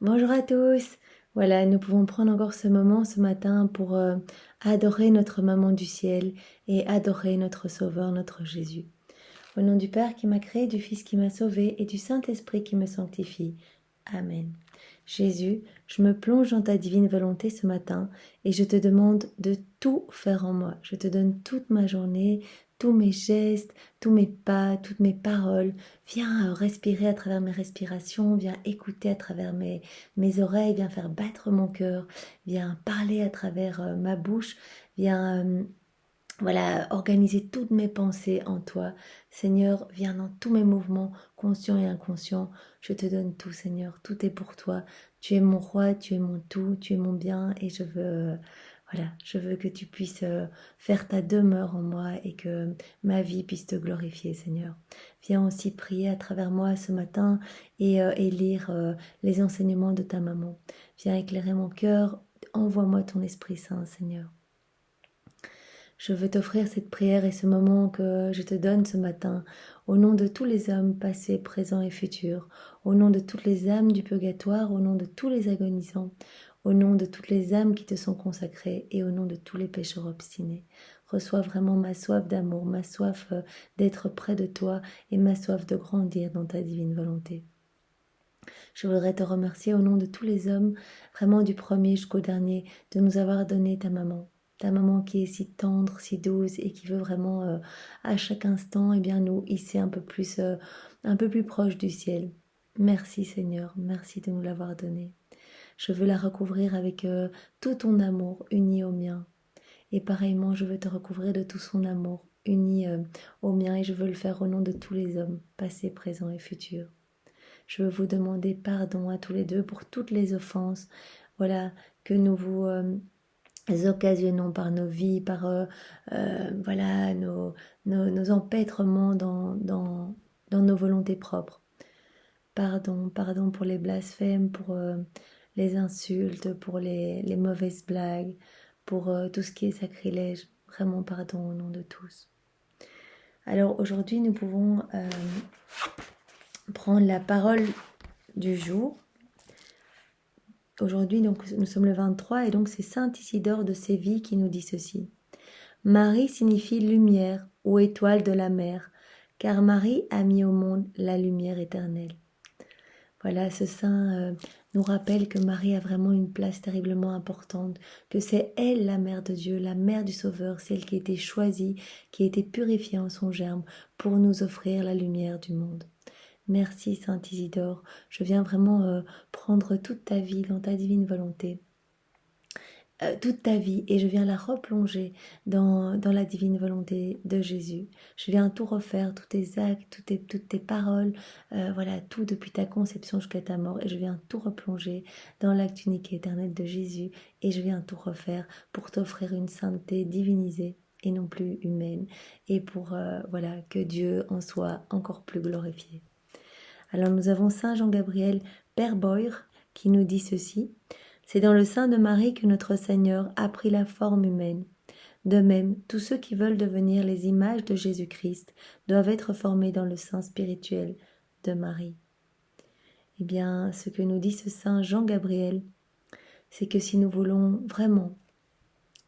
Bonjour à tous. Voilà, nous pouvons prendre encore ce moment ce matin pour adorer notre Maman du ciel et adorer notre Sauveur, notre Jésus. Au nom du Père qui m'a créé, du Fils qui m'a sauvé et du Saint-Esprit qui me sanctifie. Amen. Jésus, je me plonge dans ta divine volonté ce matin et je te demande de tout faire en moi. Je te donne toute ma journée, tous mes gestes, tous mes pas, toutes mes paroles. Viens respirer à travers mes respirations, viens écouter à travers mes oreilles, viens faire battre mon cœur, viens parler à travers ma bouche, viens voilà, organiser toutes mes pensées en toi. Seigneur, viens dans tous mes mouvements, conscients et inconscients. Je te donne tout, Seigneur. Tout est pour toi. Tu es mon roi, tu es mon tout, tu es mon bien et je veux, voilà, je veux que tu puisses faire ta demeure en moi et que ma vie puisse te glorifier, Seigneur. Viens aussi prier à travers moi ce matin et lire les enseignements de ta maman. Viens éclairer mon cœur. Envoie-moi ton Esprit Saint, Seigneur. Je veux t'offrir cette prière et ce moment que je te donne ce matin, au nom de tous les hommes passés, présents et futurs, au nom de toutes les âmes du purgatoire, au nom de tous les agonisants, au nom de toutes les âmes qui te sont consacrées et au nom de tous les pécheurs obstinés. Reçois vraiment ma soif d'amour, ma soif d'être près de toi et ma soif de grandir dans ta divine volonté. Je voudrais te remercier au nom de tous les hommes, vraiment du premier jusqu'au dernier, de nous avoir donné ta maman. Ta maman qui est si tendre, si douce et qui veut vraiment à chaque instant nous hisser un peu plus proche du ciel. Merci Seigneur, merci de nous l'avoir donnée. Je veux la recouvrir avec tout ton amour uni au mien. Et pareillement, je veux te recouvrir de tout son amour uni au mien et je veux le faire au nom de tous les hommes, passés, présents et futurs. Je veux vous demander pardon à tous les deux pour toutes les offenses, voilà, que nous vous occasionnons par nos vies, par voilà, nos empêtrements dans nos volontés propres. Pardon pour les blasphèmes, pour les insultes, pour les mauvaises blagues, pour tout ce qui est sacrilège. Vraiment pardon au nom de tous. Alors aujourd'hui, nous pouvons prendre la parole du jour. Aujourd'hui, donc, nous sommes le 23 et donc c'est Saint Isidore de Séville qui nous dit ceci. Marie signifie lumière ou étoile de la mer, car Marie a mis au monde la lumière éternelle. Voilà, ce saint nous rappelle que Marie a vraiment une place terriblement importante, que c'est elle la mère de Dieu, la mère du Sauveur, celle qui a été choisie, qui a été purifiée en son germe pour nous offrir la lumière du monde. Merci Saint Isidore, je viens vraiment prendre toute ta vie dans ta divine volonté, toute ta vie et je viens la replonger dans la divine volonté de Jésus. Je viens tout refaire, tous tes actes, toutes tes paroles, voilà, tout depuis ta conception jusqu'à ta mort et je viens tout replonger dans l'acte unique et éternel de Jésus et je viens tout refaire pour t'offrir une sainteté divinisée et non plus humaine et pour voilà, que Dieu en soit encore plus glorifié. Alors nous avons Saint Jean-Gabriel, Père Boyre, qui nous dit ceci. C'est dans le sein de Marie que notre Seigneur a pris la forme humaine. De même, tous ceux qui veulent devenir les images de Jésus-Christ doivent être formés dans le sein spirituel de Marie. Eh bien, ce que nous dit ce Saint Jean-Gabriel, c'est que si nous voulons vraiment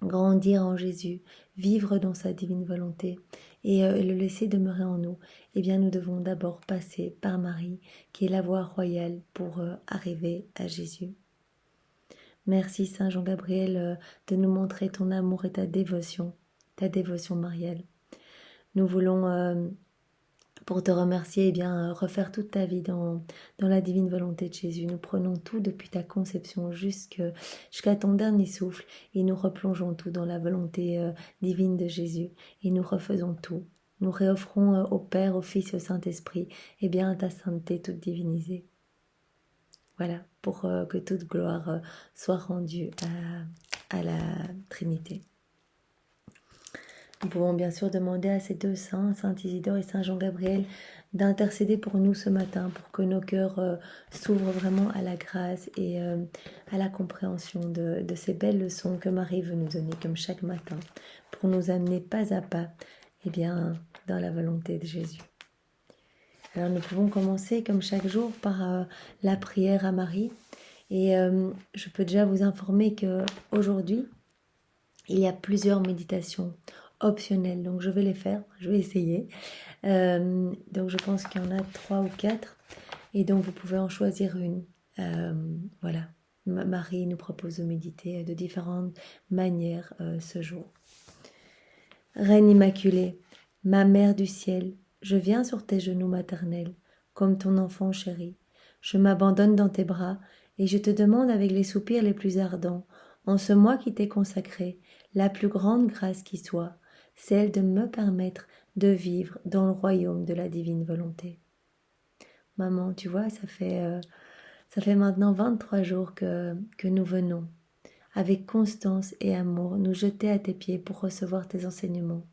grandir en Jésus, vivre dans sa divine volonté et le laisser demeurer en nous, eh bien nous devons d'abord passer par Marie, qui est la voie royale pour arriver à Jésus. Merci Saint Jean-Gabriel de nous montrer ton amour et ta dévotion mariale. Nous voulons, pour te remercier, refaire toute ta vie dans la divine volonté de Jésus. Nous prenons tout depuis ta conception jusqu'à ton dernier souffle et nous replongeons tout dans la volonté divine de Jésus et nous refaisons tout. Nous réoffrons au Père, au Fils et au Saint-Esprit ta sainteté toute divinisée. Voilà, pour que toute gloire soit rendue à la Trinité. Nous pouvons bien sûr demander à ces deux saints, Saint Isidore et Saint Jean-Gabriel, d'intercéder pour nous ce matin, pour que nos cœurs s'ouvrent vraiment à la grâce et à la compréhension de ces belles leçons que Marie veut nous donner comme chaque matin, pour nous amener pas à pas dans la volonté de Jésus. Alors nous pouvons commencer comme chaque jour par la prière à Marie. Et je peux déjà vous informer qu'aujourd'hui, il y a plusieurs méditations optionnelles. Donc je vais les faire, je vais essayer. Donc je pense qu'il y en a 3 ou 4. Et donc vous pouvez en choisir une. Voilà. Marie nous propose de méditer de différentes manières ce jour. Reine Immaculée, ma Mère du ciel, je viens sur tes genoux maternels, comme ton enfant chéri. Je m'abandonne dans tes bras, et je te demande avec les soupirs les plus ardents, en ce mois qui t'est consacré, la plus grande grâce qui soit, celle de me permettre de vivre dans le royaume de la divine volonté. Maman, tu vois, ça fait maintenant 23 jours que nous venons, avec constance et amour, nous jeter à tes pieds pour recevoir tes enseignements.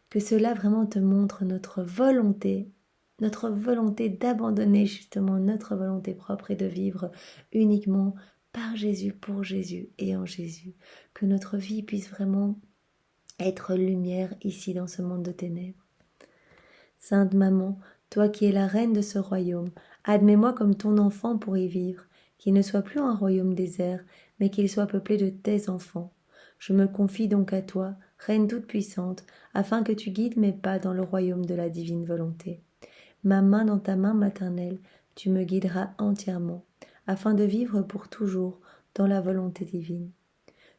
Que cela vraiment te montre notre volonté d'abandonner justement notre volonté propre et de vivre uniquement par Jésus, pour Jésus et en Jésus. Que notre vie puisse vraiment être lumière ici dans ce monde de ténèbres. Sainte Maman, toi qui es la reine de ce royaume, admets-moi comme ton enfant pour y vivre, qu'il ne soit plus un royaume désert, mais qu'il soit peuplé de tes enfants. Je me confie donc à toi, Reine toute-puissante, afin que tu guides mes pas dans le royaume de la divine volonté. Ma main dans ta main maternelle, tu me guideras entièrement, afin de vivre pour toujours dans la volonté divine.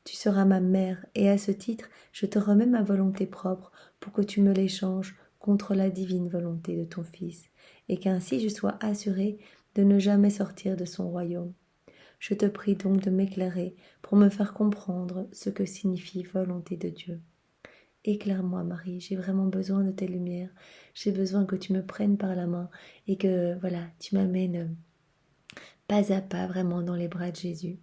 Tu seras ma mère, et à ce titre, je te remets ma volonté propre pour que tu me l'échanges contre la divine volonté de ton Fils, et qu'ainsi je sois assurée de ne jamais sortir de son royaume. Je te prie donc de m'éclairer pour me faire comprendre ce que signifie volonté de Dieu. Éclaire-moi, Marie, j'ai vraiment besoin de tes lumières, j'ai besoin que tu me prennes par la main et que, voilà, tu m'amènes pas à pas vraiment dans les bras de Jésus.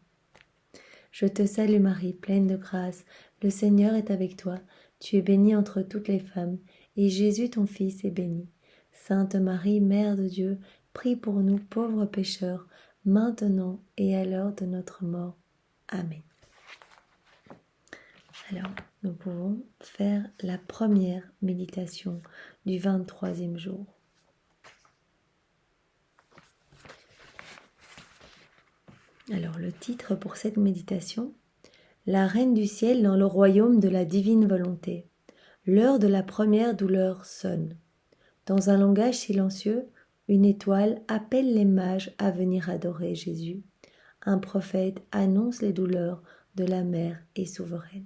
Je te salue Marie, pleine de grâce, le Seigneur est avec toi, tu es bénie entre toutes les femmes, et Jésus ton Fils est béni. Sainte Marie, Mère de Dieu, prie pour nous pauvres pécheurs, maintenant et à l'heure de notre mort. Amen. Alors, nous pouvons faire la première méditation du 23e jour. Alors, le titre pour cette méditation, La Reine du Ciel dans le royaume de la divine volonté. L'heure de la première douleur sonne. Dans un langage silencieux, une étoile appelle les mages à venir adorer Jésus. Un prophète annonce les douleurs de la mère et souveraine.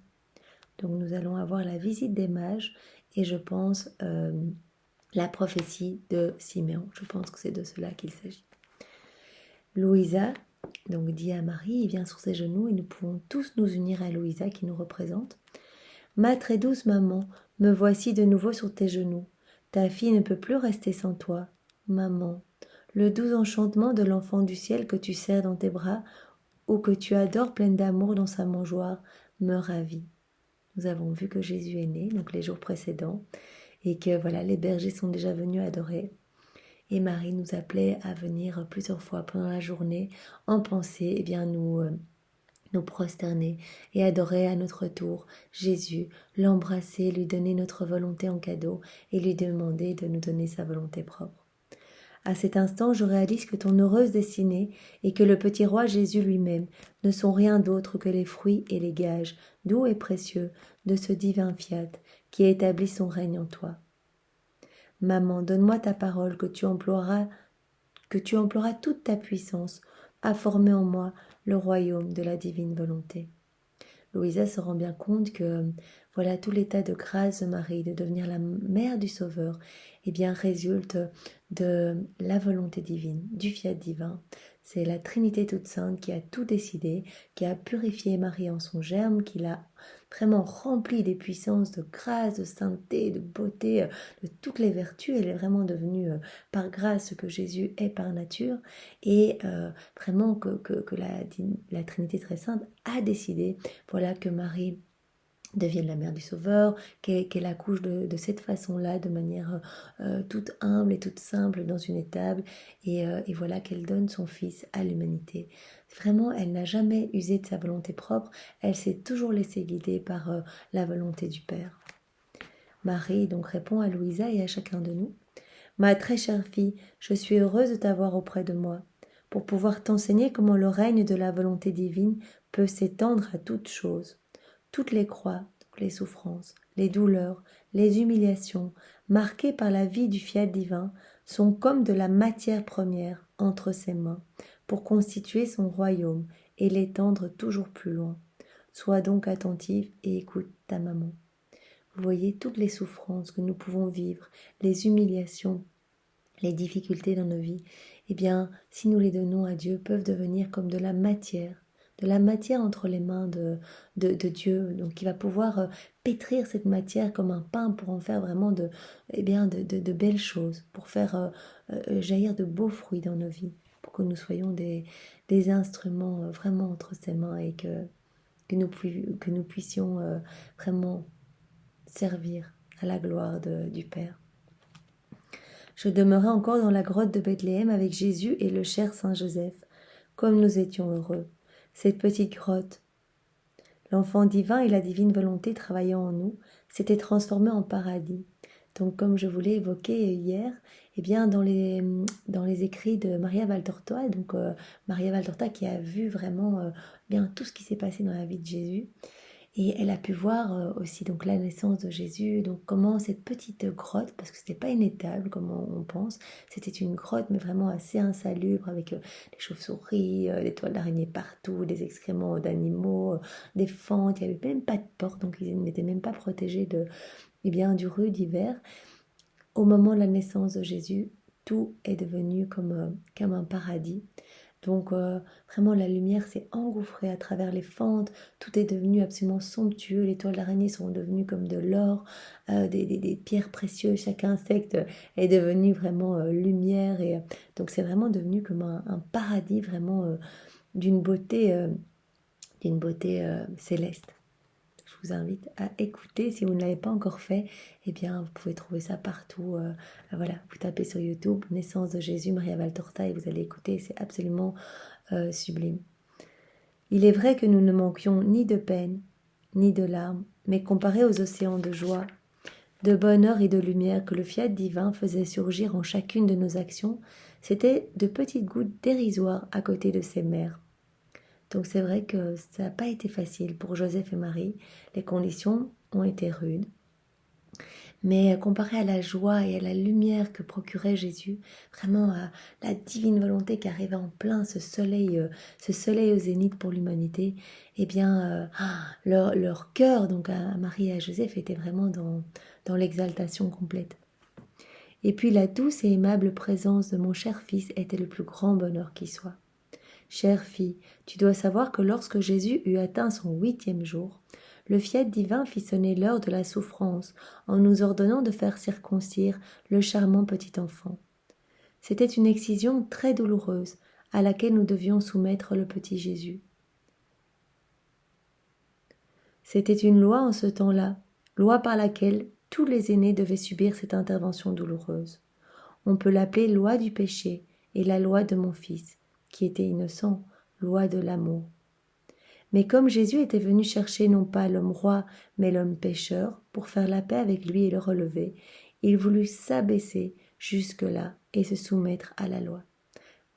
Donc nous allons avoir la visite des mages et je pense la prophétie de Siméon. Je pense que c'est de cela qu'il s'agit. Louisa donc dit à Marie, il vient sur ses genoux et nous pouvons tous nous unir à Louisa qui nous représente. Ma très douce maman, me voici de nouveau sur tes genoux. Ta fille ne peut plus rester sans toi. Maman, le doux enchantement de l'enfant du ciel que tu serres dans tes bras ou que tu adores pleine d'amour dans sa mangeoire me ravit. Nous avons vu que Jésus est né, donc les jours précédents, et que voilà, les bergers sont déjà venus adorer. Et Marie nous appelait à venir plusieurs fois pendant la journée en pensée, eh bien nous prosterner et adorer à notre tour Jésus, l'embrasser, lui donner notre volonté en cadeau et lui demander de nous donner sa volonté propre. À cet instant, je réalise que ton heureuse destinée et que le petit roi Jésus lui-même ne sont rien d'autre que les fruits et les gages, doux et précieux, de ce divin fiat qui établit son règne en toi. Maman, donne-moi ta parole que tu emploieras toute ta puissance à former en moi le royaume de la divine volonté. Louisa se rend bien compte que voilà tout l'état de grâce de Marie, de devenir la mère du Sauveur, eh bien résulte de la volonté divine, du fiat divin. C'est la Trinité toute sainte qui a tout décidé, qui a purifié Marie en son germe, qui l'a vraiment remplie des puissances de grâce, de sainteté, de beauté, de toutes les vertus. Elle est vraiment devenue par grâce ce que Jésus est par nature et vraiment que la Trinité très sainte a décidé voilà que Marie devienne la mère du Sauveur, qu'elle accouche de cette façon-là, de manière toute humble et toute simple dans une étable, et voilà qu'elle donne son Fils à l'humanité. Vraiment, elle n'a jamais usé de sa volonté propre, elle s'est toujours laissée guider par la volonté du Père. Marie donc répond à Louisa et à chacun de nous. Ma très chère fille, je suis heureuse de t'avoir auprès de moi. pour pouvoir t'enseigner comment le règne de la volonté divine peut s'étendre à toutes choses. Toutes les croix, les souffrances, les douleurs, les humiliations, marquées par la vie du fiat divin, sont comme de la matière première entre ses mains, pour constituer son royaume et l'étendre toujours plus loin. Sois donc attentive et écoute ta maman. Vous voyez toutes les souffrances que nous pouvons vivre, les humiliations, les difficultés dans nos vies, eh bien, si nous les donnons à Dieu, peuvent devenir comme de la matière entre les mains de Dieu, donc il va pouvoir pétrir cette matière comme un pain pour en faire vraiment de belles choses, pour faire jaillir de beaux fruits dans nos vies, pour que nous soyons des instruments vraiment entre ses mains et que nous puissions vraiment servir à la gloire du Père. Je demeurai encore dans la grotte de Bethléem avec Jésus et le cher Saint Joseph, comme nous étions heureux. Cette petite grotte, l'enfant divin et la divine volonté travaillant en nous, s'était transformée en paradis. Donc, comme je vous l'ai évoqué hier, eh bien, dans les écrits de Maria Valtorta, donc Maria Valtorta qui a vu vraiment bien tout ce qui s'est passé dans la vie de Jésus, et elle a pu voir aussi donc la naissance de Jésus, donc comment cette petite grotte, parce que c'était pas une étable comme on pense, c'était une grotte mais vraiment assez insalubre avec des chauves-souris, des toiles d'araignée partout, des excréments d'animaux, des fentes, il n'y avait même pas de porte, donc ils n'étaient même pas protégés du rude hiver. Au moment de la naissance de Jésus, tout est devenu comme un paradis. Donc vraiment la lumière s'est engouffrée à travers les fentes, tout est devenu absolument somptueux, les toiles d'araignée sont devenues comme de l'or, des pierres précieuses, chaque insecte est devenu vraiment lumière, et donc c'est vraiment devenu comme un paradis vraiment d'une beauté céleste. Je vous invite à écouter. Si vous ne l'avez pas encore fait, eh bien, vous pouvez trouver ça partout. Voilà, vous tapez sur YouTube Naissance de Jésus, Maria Valtorta, et vous allez écouter. C'est absolument sublime. Il est vrai que nous ne manquions ni de peine, ni de larmes, mais comparé aux océans de joie, de bonheur et de lumière que le fiat divin faisait surgir en chacune de nos actions, c'était de petites gouttes dérisoires à côté de ces mers. Donc c'est vrai que ça n'a pas été facile pour Joseph et Marie. Les conditions ont été rudes. Mais comparé à la joie et à la lumière que procurait Jésus, vraiment à la divine volonté qui arrivait en plein, ce soleil au zénith pour l'humanité, eh bien leur cœur, donc à Marie et à Joseph, était vraiment dans l'exaltation complète. Et puis la douce et aimable présence de mon cher fils était le plus grand bonheur qui soit. Chère fille, tu dois savoir que lorsque Jésus eut atteint son 8e jour, le fiat divin fit sonner l'heure de la souffrance en nous ordonnant de faire circoncire le charmant petit enfant. C'était une excision très douloureuse à laquelle nous devions soumettre le petit Jésus. C'était une loi en ce temps-là, loi par laquelle tous les aînés devaient subir cette intervention douloureuse. On peut l'appeler loi du péché et la loi de mon fils, qui était innocent, loi de l'amour. Mais comme Jésus était venu chercher non pas l'homme roi, mais l'homme pécheur, pour faire la paix avec lui et le relever, il voulut s'abaisser jusque-là et se soumettre à la loi.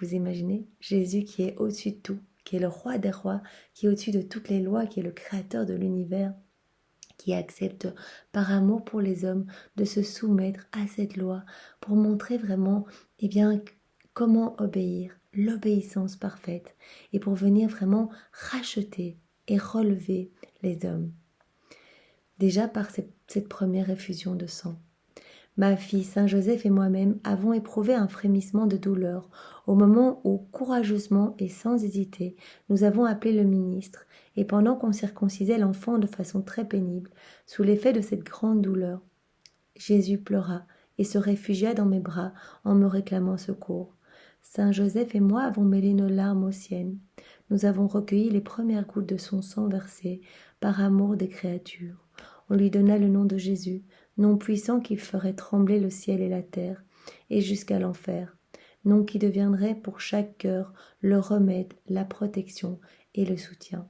Vous imaginez Jésus qui est au-dessus de tout, qui est le roi des rois, qui est au-dessus de toutes les lois, qui est le créateur de l'univers, qui accepte par amour pour les hommes de se soumettre à cette loi pour montrer vraiment comment obéir, l'obéissance parfaite, et pour venir vraiment racheter et relever les hommes. Déjà par cette première effusion de sang. Ma fille, Saint Joseph et moi-même avons éprouvé un frémissement de douleur au moment où, courageusement et sans hésiter, nous avons appelé le ministre, et pendant qu'on circoncisait l'enfant de façon très pénible, sous l'effet de cette grande douleur, Jésus pleura et se réfugia dans mes bras en me réclamant secours. Saint Joseph et moi avons mêlé nos larmes aux siennes. Nous avons recueilli les premières gouttes de son sang versé par amour des créatures. On lui donna le nom de Jésus, nom puissant qui ferait trembler le ciel et la terre, et jusqu'à l'enfer, nom qui deviendrait pour chaque cœur le remède, la protection et le soutien.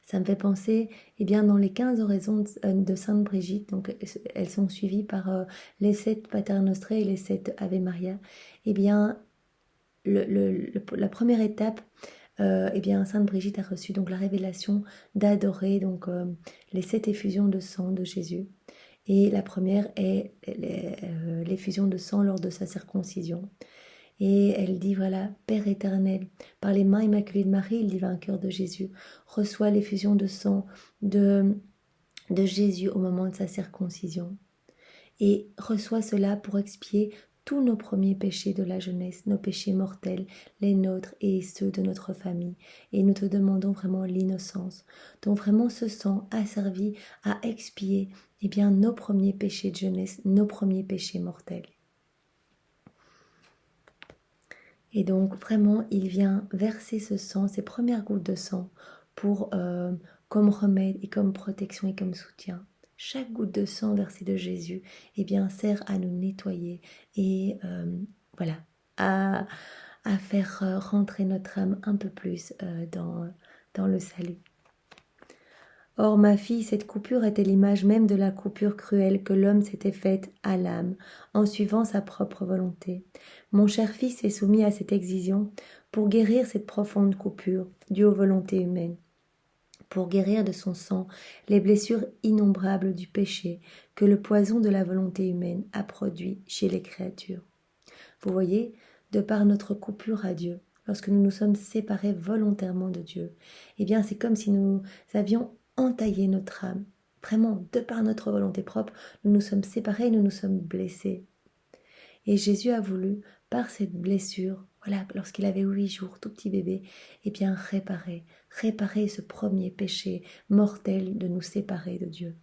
Ça me fait penser, dans les 15 oraisons de Sainte Brigitte, donc elles sont suivies par les 7 Pater Noster et les 7 Ave Maria, la première étape, eh bien, Sainte Brigitte a reçu donc la révélation d'adorer donc les 7 effusions de sang de Jésus. Et la première est l'effusion de sang lors de sa circoncision. Et elle dit, voilà, Père éternel, par les mains immaculées de Marie, le divin cœur de Jésus, reçoit l'effusion de sang de Jésus au moment de sa circoncision. Et reçoit cela pour expier tous nos premiers péchés de la jeunesse, nos péchés mortels, les nôtres et ceux de notre famille. Et nous te demandons vraiment l'innocence. Donc vraiment ce sang a servi à expier eh bien, nos premiers péchés de jeunesse, nos premiers péchés mortels. Et donc vraiment, il vient verser ce sang, ces premières gouttes de sang, pour comme remède et comme protection et comme soutien. Chaque goutte de sang versée de Jésus, eh bien, sert à nous nettoyer et voilà, à faire rentrer notre âme un peu plus dans le salut. Or, ma fille, cette coupure était l'image même de la coupure cruelle que l'homme s'était faite à l'âme, en suivant sa propre volonté. Mon cher fils est soumis à cette excision pour guérir cette profonde coupure due aux volontés humaines, pour guérir de son sang les blessures innombrables du péché que le poison de la volonté humaine a produit chez les créatures. Vous voyez, de par notre coupure à Dieu, lorsque nous nous sommes séparés volontairement de Dieu, eh bien c'est comme si nous avions entaillé notre âme. Vraiment, de par notre volonté propre, nous nous sommes séparés, nous nous sommes blessés. Et Jésus a voulu, par cette blessure, voilà, lorsqu'il avait 8 jours, tout petit bébé, eh bien réparer ce premier péché mortel de nous séparer de Dieu.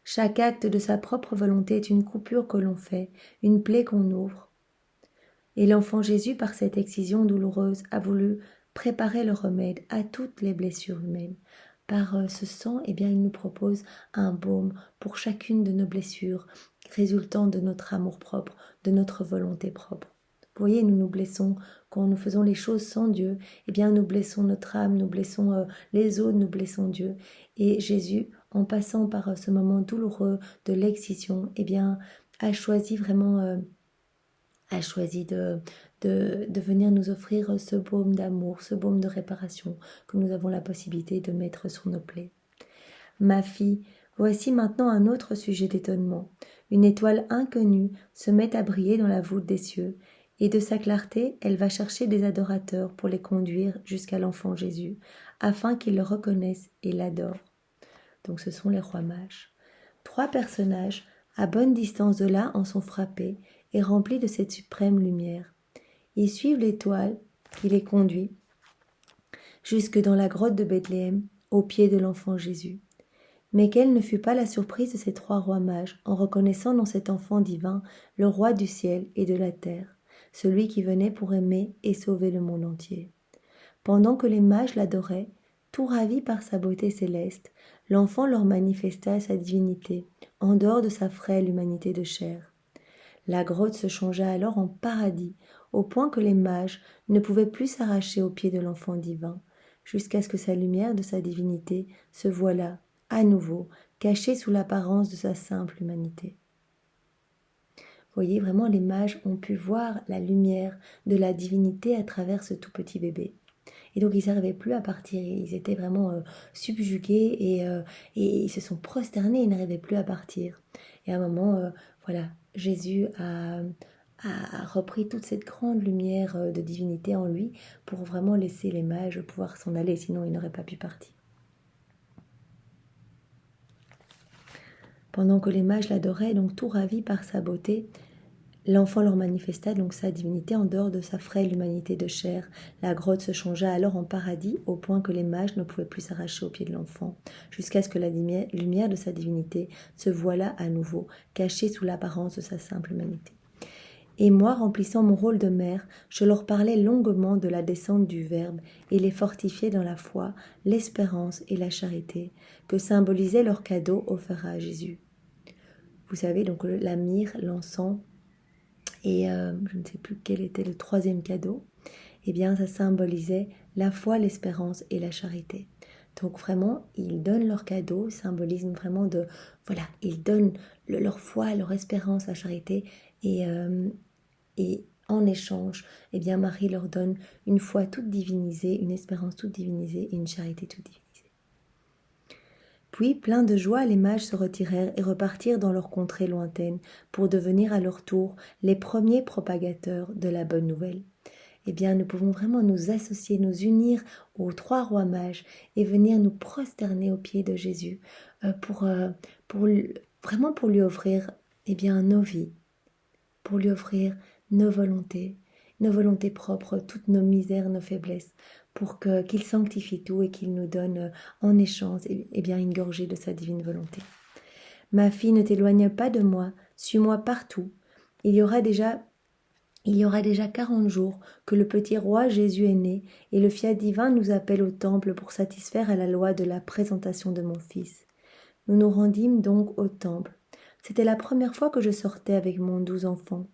Chaque acte de sa propre volonté est une coupure que l'on fait, une plaie qu'on ouvre. Et l'enfant Jésus, par cette excision douloureuse, a voulu préparer le remède à toutes les blessures humaines. Par ce sang, eh bien, il nous propose un baume pour chacune de nos blessures, résultant de notre amour-propre, de notre volonté propre. Vous voyez, nous nous blessons quand nous faisons les choses sans Dieu. Eh bien, nous blessons notre âme, nous blessons les autres, nous blessons Dieu. Et Jésus, en passant par ce moment douloureux de l'excision, eh bien, a choisi vraiment... a choisi de venir nous offrir ce baume d'amour, ce baume de réparation que nous avons la possibilité de mettre sur nos plaies. Ma fille, voici maintenant un autre sujet d'étonnement. Une étoile inconnue se met à briller dans la voûte des cieux, et de sa clarté, elle va chercher des adorateurs pour les conduire jusqu'à l'enfant Jésus, afin qu'ils le reconnaissent et l'adorent. Donc ce sont les rois mages. 3 personnages, à bonne distance de là, en sont frappés et remplis de cette suprême lumière. Ils suivent l'étoile qui les conduit jusque dans la grotte de Bethléem, au pied de l'enfant Jésus. Mais quelle ne fut pas la surprise de ces 3 rois mages en reconnaissant dans cet enfant divin le roi du ciel et de la terre, celui qui venait pour aimer et sauver le monde entier. Pendant que les mages l'adoraient, tout ravis par sa beauté céleste, l'enfant leur manifesta sa divinité, en dehors de sa frêle humanité de chair. La grotte se changea alors en paradis, au point que les mages ne pouvaient plus s'arracher aux pieds de l'enfant divin, jusqu'à ce que sa lumière de sa divinité se voilât, à nouveau, cachée sous l'apparence de sa simple humanité. Vous voyez, vraiment, les mages ont pu voir la lumière de la divinité à travers ce tout petit bébé. Et donc, ils n'arrivaient plus à partir, ils étaient vraiment subjugués et ils se sont prosternés, ils n'arrivaient plus à partir. Et à un moment, voilà, Jésus a repris toute cette grande lumière de divinité en lui pour vraiment laisser les mages pouvoir s'en aller, sinon ils n'auraient pas pu partir. Pendant que les mages l'adoraient, donc tout ravis par sa beauté, l'enfant leur manifesta donc sa divinité en dehors de sa frêle humanité de chair. La grotte se changea alors en paradis, au point que les mages ne pouvaient plus s'arracher aux pieds de l'enfant, jusqu'à ce que la lumière de sa divinité se voilât à nouveau, cachée sous l'apparence de sa simple humanité. Et moi, remplissant mon rôle de mère, je leur parlais longuement de la descente du Verbe et les fortifiais dans la foi, l'espérance et la charité, que symbolisait leur cadeau offert à Jésus. Vous savez, donc la myrrhe, l'encens, et je ne sais plus quel était le 3e cadeau, eh bien ça symbolisait la foi, l'espérance et la charité. Donc vraiment, ils donnent leur cadeau, symbolisme vraiment de, voilà, ils donnent leur foi, leur espérance, la charité, et en échange, eh bien Marie leur donne une foi toute divinisée, une espérance toute divinisée et une charité toute divinisée. Puis, pleins de joie, les mages se retirèrent et repartirent dans leur contrée lointaine pour devenir à leur tour les premiers propagateurs de la bonne nouvelle. Eh bien, nous pouvons vraiment nous associer, nous unir aux trois rois mages et venir nous prosterner aux pieds de Jésus pour vraiment pour lui offrir eh bien, nos vies, pour lui offrir nos volontés propres, toutes nos misères, nos faiblesses, pour qu'il sanctifie tout et qu'il nous donne en échange eh bien, une gorgée de sa divine volonté. Ma fille, ne t'éloigne pas de moi, suis-moi partout. Il y aura déjà 40 jours que le petit roi Jésus est né, et le fiat divin nous appelle au temple pour satisfaire à la loi de la présentation de mon fils. Nous nous rendîmes donc au temple. C'était la première fois que je sortais avec mon doux enfant.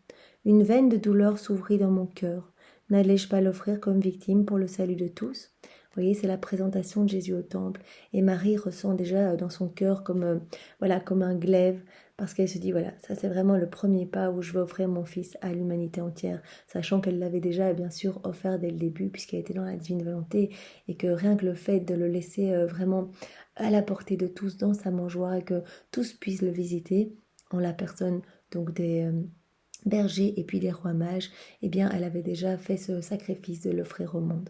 Une veine de douleur s'ouvrit dans mon cœur. N'allais-je pas l'offrir comme victime pour le salut de tous? Vous voyez, c'est la présentation de Jésus au temple. Et Marie ressent déjà dans son cœur comme un glaive, parce qu'elle se dit, voilà, ça c'est vraiment le premier pas où je vais offrir mon fils à l'humanité entière, sachant qu'elle l'avait déjà bien sûr offert dès le début, puisqu'elle était dans la divine volonté, et que rien que le fait de le laisser vraiment à la portée de tous dans sa mangeoire, et que tous puissent le visiter, en la personne donc des bergers et puis des rois mages, eh bien elle avait déjà fait ce sacrifice de l'offrir au monde.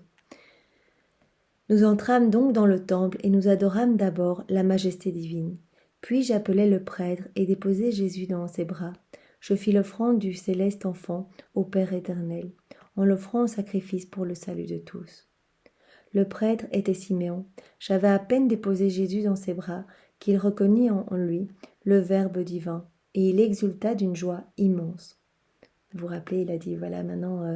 Nous entrâmes donc dans le temple et nous adorâmes d'abord la majesté divine. Puis j'appelai le prêtre et déposai Jésus dans ses bras. Je fis l'offrande du céleste enfant au Père éternel, en l'offrant en sacrifice pour le salut de tous. Le prêtre était Siméon. J'avais à peine déposé Jésus dans ses bras qu'il reconnut en lui le Verbe divin, et il exulta d'une joie immense. Vous vous rappelez, il a dit, voilà, maintenant,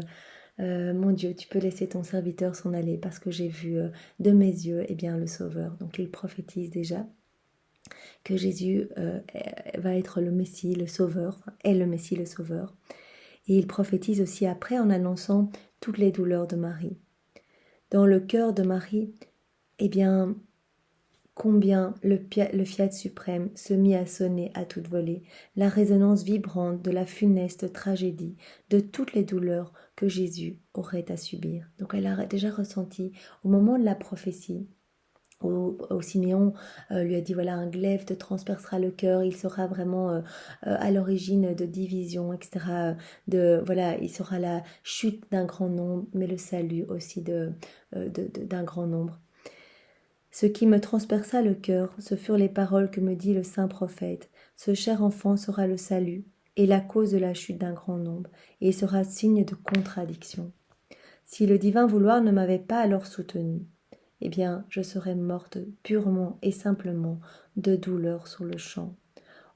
mon Dieu, tu peux laisser ton serviteur s'en aller parce que j'ai vu de mes yeux eh bien, le Sauveur. Donc il prophétise déjà que Jésus va être le Messie, le Sauveur, est le Messie, le Sauveur. Et il prophétise aussi après en annonçant toutes les douleurs de Marie. Dans le cœur de Marie, eh bien, combien le fiat suprême se mit à sonner à toute volée, la résonance vibrante de la funeste tragédie, de toutes les douleurs que Jésus aurait à subir. Donc elle a déjà ressenti au moment de la prophétie, où Siméon lui a dit, voilà, un glaive te transpercera le cœur, il sera vraiment à l'origine de divisions, etc. Voilà, il sera la chute d'un grand nombre, mais le salut aussi d'un grand nombre. Ce qui me transperça le cœur, ce furent les paroles que me dit le saint prophète. Ce cher enfant sera le salut et la cause de la chute d'un grand nombre, et il sera signe de contradiction. Si le divin vouloir ne m'avait pas alors soutenue, eh bien, je serais morte purement et simplement de douleur sur le champ.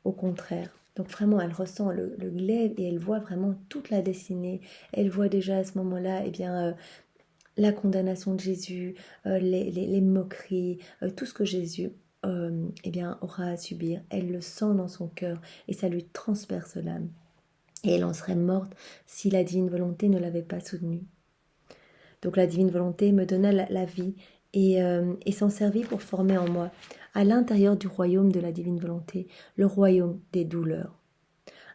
Au contraire. Donc vraiment, elle ressent le glaive et elle voit vraiment toute la destinée. Elle voit déjà à ce moment-là, eh bien, la condamnation de Jésus, les moqueries, tout ce que Jésus eh bien, aura à subir. Elle le sent dans son cœur et ça lui transperce l'âme. Et elle en serait morte si la divine volonté ne l'avait pas soutenue. Donc la divine volonté me donna la vie et s'en servit pour former en moi, à l'intérieur du royaume de la divine volonté, le royaume des douleurs.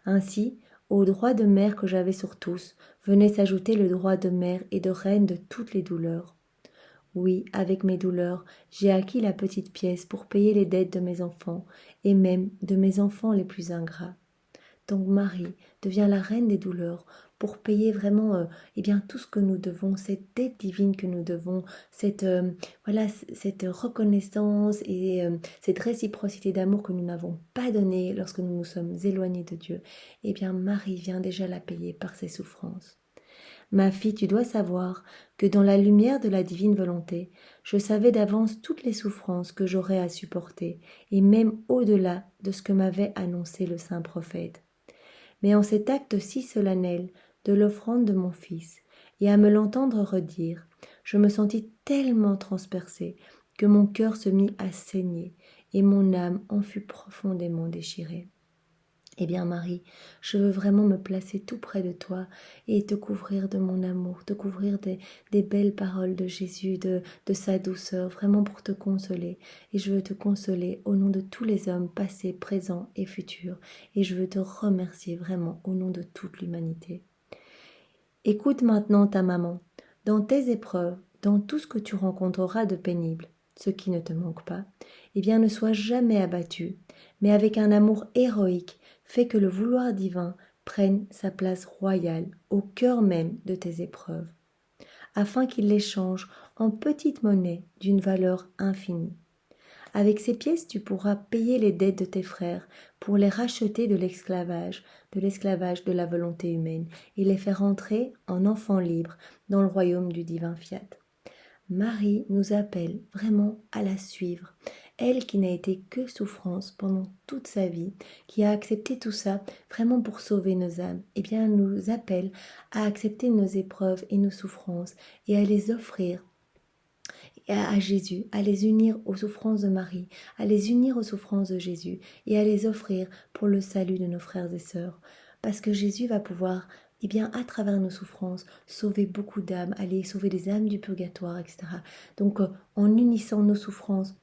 Ainsi, au droit de mère que j'avais sur tous, venait s'ajouter le droit de mère et de reine de toutes les douleurs. Oui, avec mes douleurs, j'ai acquis la petite pièce pour payer les dettes de mes enfants, et même de mes enfants les plus ingrats. Donc Marie devient la reine des douleurs pour payer vraiment eh bien, tout ce que nous devons, cette dette divine que nous devons, cette reconnaissance et cette réciprocité d'amour que nous n'avons pas donnée lorsque nous nous sommes éloignés de Dieu. Eh bien Marie vient déjà la payer par ses souffrances. Ma fille, tu dois savoir que dans la lumière de la divine volonté, je savais d'avance toutes les souffrances que j'aurais à supporter, et même au-delà de ce que m'avait annoncé le saint prophète. Mais en cet acte si solennel de l'offrande de mon fils, et à me l'entendre redire, je me sentis tellement transpercée que mon cœur se mit à saigner, et mon âme en fut profondément déchirée. Eh bien Marie, je veux vraiment me placer tout près de toi et te couvrir de mon amour, te couvrir des belles paroles de Jésus, de sa douceur, vraiment pour te consoler. Et je veux te consoler au nom de tous les hommes passés, présents et futurs. Et je veux te remercier vraiment au nom de toute l'humanité. Écoute maintenant ta maman. Dans tes épreuves, dans tout ce que tu rencontreras de pénible, ce qui ne te manque pas, eh bien ne sois jamais abattu, mais avec un amour héroïque, fais que le vouloir divin prenne sa place royale au cœur même de tes épreuves, afin qu'il les change en petite monnaie d'une valeur infinie. Avec ces pièces, tu pourras payer les dettes de tes frères pour les racheter de l'esclavage de la volonté humaine, et les faire entrer en enfants libres dans le royaume du divin fiat. Marie nous appelle vraiment à la suivre. Elle qui n'a été que souffrance pendant toute sa vie, qui a accepté tout ça vraiment pour sauver nos âmes, eh bien elle nous appelle à accepter nos épreuves et nos souffrances et à les offrir à Jésus, à les unir aux souffrances de Marie, à les unir aux souffrances de Jésus et à les offrir pour le salut de nos frères et sœurs. Parce que Jésus va pouvoir, eh bien, à travers nos souffrances, sauver beaucoup d'âmes, aller sauver les âmes du purgatoire, etc. Donc, en unissant nos souffrances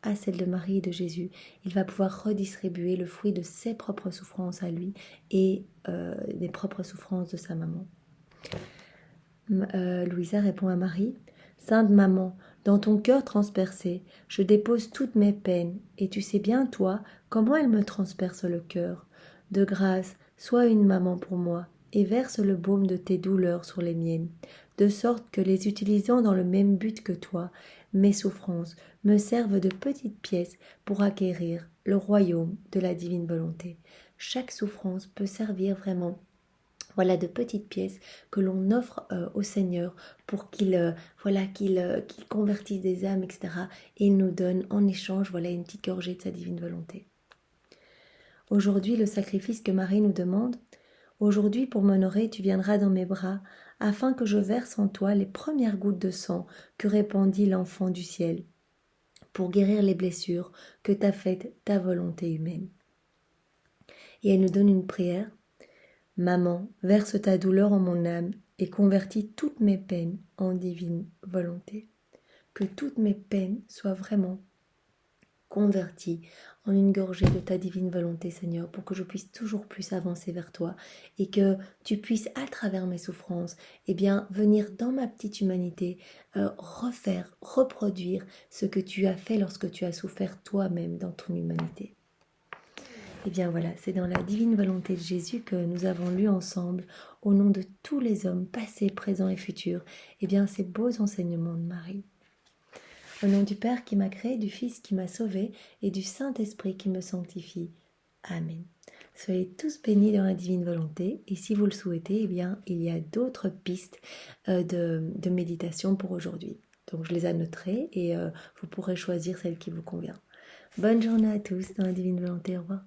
à celles de Marie et de Jésus, il va pouvoir redistribuer le fruit de ses propres souffrances à lui et des propres souffrances de sa maman. Louisa répond à Marie, « Sainte maman, dans ton cœur transpercé, je dépose toutes mes peines, et tu sais bien, toi, comment elles me transpercent le cœur. De grâce, sois une maman pour moi, et verse le baume de tes douleurs sur les miennes, de sorte que les utilisant dans le même but que toi, mes souffrances me servent de petites pièces pour acquérir le royaume de la divine volonté. » Chaque souffrance peut servir vraiment, voilà, de petites pièces que l'on offre au Seigneur pour qu'il convertisse des âmes, etc. Et il nous donne en échange, voilà, une petite gorgée de sa divine volonté. Aujourd'hui, le sacrifice que Marie nous demande, aujourd'hui, pour m'honorer, tu viendras dans mes bras, afin que je verse en toi les premières gouttes de sang que répandit l'enfant du ciel, pour guérir les blessures que t'a faites ta volonté humaine. Et elle nous donne une prière. Maman, verse ta douleur en mon âme et convertis toutes mes peines en divine volonté. Que toutes mes peines soient vraiment converties en une gorgée de ta divine volonté, Seigneur, pour que je puisse toujours plus avancer vers toi et que tu puisses, à travers mes souffrances, eh bien, venir dans ma petite humanité, reproduire ce que tu as fait lorsque tu as souffert toi-même dans ton humanité. Eh bien voilà, c'est dans la divine volonté de Jésus que nous avons lu ensemble, au nom de tous les hommes, passés, présents et futurs, eh bien ces beaux enseignements de Marie. Au nom du Père qui m'a créé, du Fils qui m'a sauvé et du Saint-Esprit qui me sanctifie. Amen. Soyez tous bénis dans la divine volonté et si vous le souhaitez, eh bien il y a d'autres pistes de méditation pour aujourd'hui. Donc je les annoterai et vous pourrez choisir celle qui vous convient. Bonne journée à tous dans la divine volonté. Au revoir.